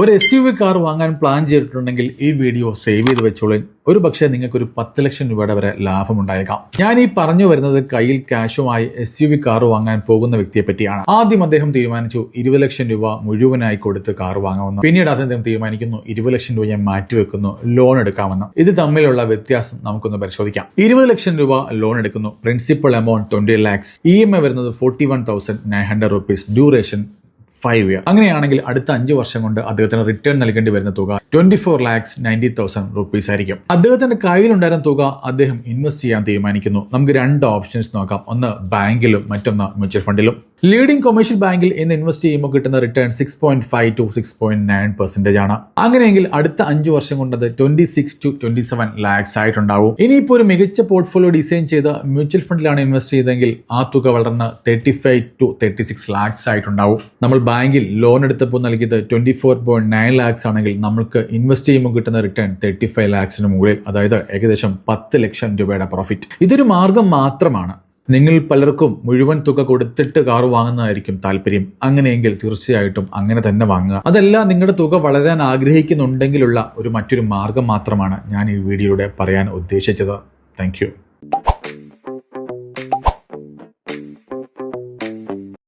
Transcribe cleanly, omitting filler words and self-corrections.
ഒരു SUV car വാങ്ങാൻ plan ചെയ്തിട്ടുണ്ടെങ്കിൽ ഈ വീഡിയോ സേവ് ചെയ്ത് വെച്ചോളൂ. ഒരു പക്ഷേ നിങ്ങൾക്ക് ഒരു 10 ലക്ഷം രൂപയുടെ വരെ ലാഭമുണ്ടായേക്കാം. ഞാൻ ഈ പറഞ്ഞു വരുന്നത് കയ്യിൽ ക്യാഷുമായി SUV കാർ വാങ്ങാൻ പോകുന്ന വ്യക്തിയെ പറ്റിയാണ്. ആദ്യം അദ്ദേഹം തീരുമാനിച്ചു 20 ലക്ഷം രൂപ മുഴുവനായി കൊടുത്ത് കാർ വാങ്ങാമെന്ന്. പിന്നീട് അദ്ദേഹം തീരുമാനിക്കുന്നു 20 ലക്ഷം രൂപ ഞാൻ മാറ്റിവെക്കുന്നു, ലോൺ എടുക്കാമെന്ന്. ഇത് തമ്മിലുള്ള വ്യത്യാസം നമുക്കൊന്ന് പരിശോധിക്കാം. 20 ലക്ഷം രൂപ ലോൺ എടുക്കുന്നു. Principal amount 20 lakhs. EMI വരുന്നത് 41,900 rupees. Duration 5 years. അങ്ങനെയാണെങ്കിൽ അടുത്ത 5 വർഷം കൊണ്ട് അദ്ദേഹത്തിന് റിട്ടേൺ നൽകേണ്ടി വരുന്ന തുക 24,90,000 rupees ആയിരിക്കും. അദ്ദേഹത്തിന്റെ കയ്യിലുണ്ടായിരുന്ന തുക അദ്ദേഹം ഇൻവെസ്റ്റ് ചെയ്യാൻ തീരുമാനിക്കുന്നു. നമുക്ക് 2 ഓപ്ഷൻസ് നോക്കാം. ഒന്ന് ബാങ്കിലും മറ്റൊന്ന് മ്യൂച്വൽ ഫണ്ടിലും. ലീഡിംഗ് കൊമേഴ്ഷ്യൽ ബാങ്കിൽ ഇന്ന് ഇൻവെസ്റ്റ് ചെയ്യുമ്പോൾ കിട്ടുന്ന റിട്ടേൺ 6.5 to 6.9% ആണ്. അങ്ങനെയെങ്കിൽ അടുത്ത 5 വർഷം കൊണ്ട് അത് 26 to 27 lakhs ആയിട്ടുണ്ടാവും. ഇനിയിപ്പോൾ ഒരു മികച്ച പോർട്ട്ഫോളിയോ ഡിസൈൻ ചെയ്ത മ്യൂച്വൽ ഫണ്ടിലാണ് ഇൻവെസ്റ്റ് ചെയ്തെങ്കിൽ ആ തുക വളർന്ന് 35 to 36 lakhs ആയിട്ടുണ്ടാവും. നമ്മൾ ബാങ്കിൽ ലോൺ എടുത്തപ്പോൾ നൽകിയത് 24.9 lakhs ആണെങ്കിൽ നമ്മൾക്ക് ഇൻവെസ്റ്റ് ചെയ്യുമ്പോൾ കിട്ടുന്ന റിട്ടേൺ 35 lakhsന് മുകളിൽ, അതായത് ഏകദേശം 10 ലക്ഷം രൂപയുടെ പ്രോഫിറ്റ്. ഇതൊരു മാർഗം മാത്രമാണ്. നിങ്ങൾ പലർക്കും മുഴുവൻ തുക കൊടുത്തിട്ട് കാർ വാങ്ങുന്നതായിരിക്കും താല്പര്യം. അങ്ങനെയെങ്കിൽ തീർച്ചയായിട്ടും അങ്ങനെ തന്നെ വാങ്ങുക. അതല്ല, നിങ്ങളുടെ തുക വളരാൻ ആഗ്രഹിക്കുന്നുണ്ടെങ്കിലുള്ള മറ്റൊരു മാർഗം മാത്രമാണ് ഞാൻ ഈ വീഡിയോയിലൂടെ പറയാൻ ഉദ്ദേശിച്ചത്. താങ്ക്